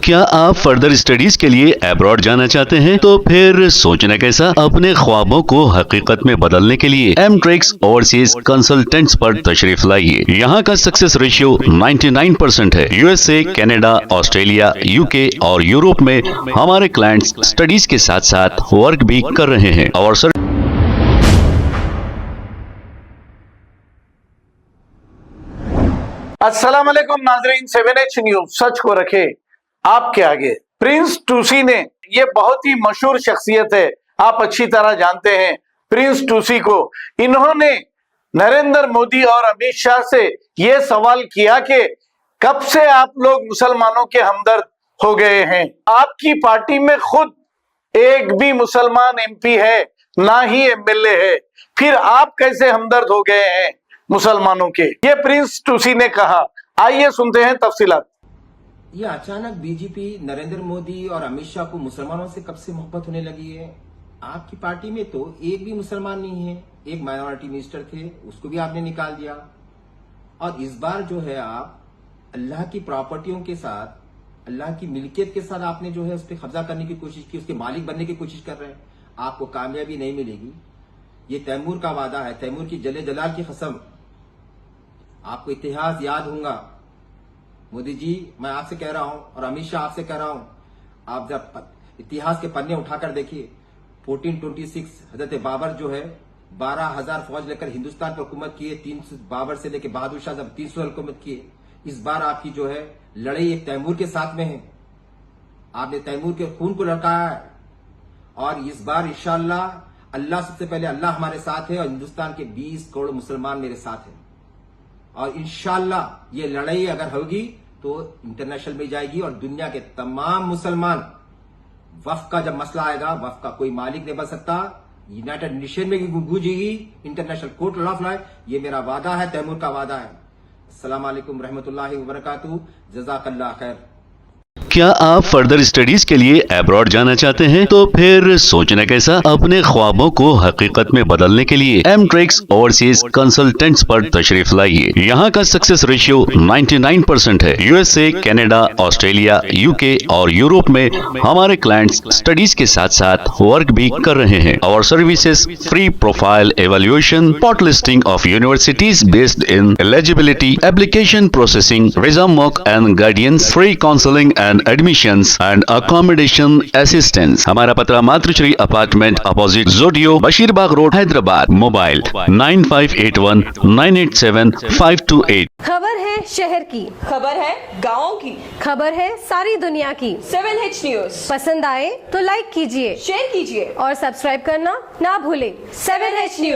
क्या आप further studies के लिए अब्रॉड जाना चाहते हैं? तो फिर सोचना कैसा, अपने ख्वाबों को हकीकत में बदलने के लिए एमट्रिक्स ओवरसीज कंसल्टेंट्स पर तशरीफ लाइए। यहाँ का सक्सेस रेशियो 99% है। यूएसए, कनाडा, ऑस्ट्रेलिया, यूके और यूरोप में हमारे क्लाइंट्स स्टडीज के साथ साथ वर्क भी कर रहे हैं और अस्सलाम वालेकुम नाजरीन, 7H न्यूज सच को रखे आपके आगे। प्रिंस टूसी ने, ये बहुत ही मशहूर शख्सियत है, आप अच्छी तरह जानते हैं प्रिंस टूसी को। इन्होंने नरेंद्र मोदी और अमित शाह से ये सवाल किया कि कब से आप लोग मुसलमानों के हमदर्द हो गए हैं? आपकी पार्टी में खुद एक भी मुसलमान एमपी है, ना ही एमएलए है, फिर आप कैसे हमदर्द हो गए हैं मुसलमानों के? ये प्रिंस टूसी ने कहा। आइए सुनते हैं तफसीलात। ये अचानक बीजेपी नरेंद्र मोदी और अमित शाह को मुसलमानों से कब से मोहब्बत होने लगी है? आपकी पार्टी में तो एक भी मुसलमान नहीं है। एक माइनॉरिटी मिनिस्टर थे, उसको भी आपने निकाल दिया। और इस बार जो है आप अल्लाह की प्रॉपर्टियों के साथ, अल्लाह की मिल्कियत के साथ आपने जो है उस पर कब्जा करने की कोशिश की, उसके मालिक बनने की कोशिश कर रहे हैं। आपको कामयाबी नहीं मिलेगी। ये तैमूर का वादा है, तैमूर की जले जलाल की कसम। आपको इतिहास याद होगा। मोदी जी, मैं आपसे कह रहा हूं और अमित शाह आपसे कह रहा हूं, आप जब इतिहास के पन्ने उठाकर देखिए, 1426 हजरत बाबर जो है 12,000 फौज लेकर हिंदुस्तान पर हुकूमत किए। 300 बाबर से लेकर बहादुर शाह जब 300 हुकूमत किए। इस बार आपकी जो है लड़ाई एक तैमूर के साथ में है। आपने तैमूर के खून को लड़काया है और इस बार इंशाअल्लाह अल्लाह, सबसे पहले अल्लाह हमारे साथ है और हिंदुस्तान के 20 करोड़ मुसलमान मेरे साथ हैं। और इंशाअल्लाह ये लड़ाई अगर होगी तो इंटरनेशनल में जाएगी और दुनिया के तमाम मुसलमान, वक्फ का जब मसला आएगा, वक्फ का कोई मालिक नहीं बन सकता, यूनाइटेड नेशन में भी गूंजेगी, इंटरनेशनल कोर्ट ऑफ लॉ। ये मेरा वादा है, तैमूर का वादा है। अस्सलाम वालेकुम रहमतुल्लाहि व बरकातहू। जज़ाकल्लाह खैर। क्या आप फर्दर स्टडीज के लिए अब्रॉड जाना चाहते हैं? तो फिर सोचना कैसा, अपने ख्वाबों को हकीकत में बदलने के लिए एमट्रिक्स ओवरसीज कंसल्टेंट्स पर तशरीफ लाइए। यहाँ का सक्सेस रेशियो 99% है। यूएसए, कनाडा, ऑस्ट्रेलिया, यूके और यूरोप में हमारे क्लाइंट्स स्टडीज के साथ साथ वर्क भी कर रहे हैं और services free profile evaluation, spot listing of universities based in eligibility, application processing, visa mock and guidance, free counselling and admissions and accommodation assistance. हमारा पता मातृश्री अपार्टमेंट अपोजिट जोडियो, बशीरबाग रोड, हैदराबाद। मोबाइल 9581987528। खबर है शहर की, खबर है गाँव की, खबर है सारी दुनिया की। 7H न्यूज पसंद आए तो लाइक कीजिए, शेयर कीजिए और सब्सक्राइब करना ना भूलें। 7H news.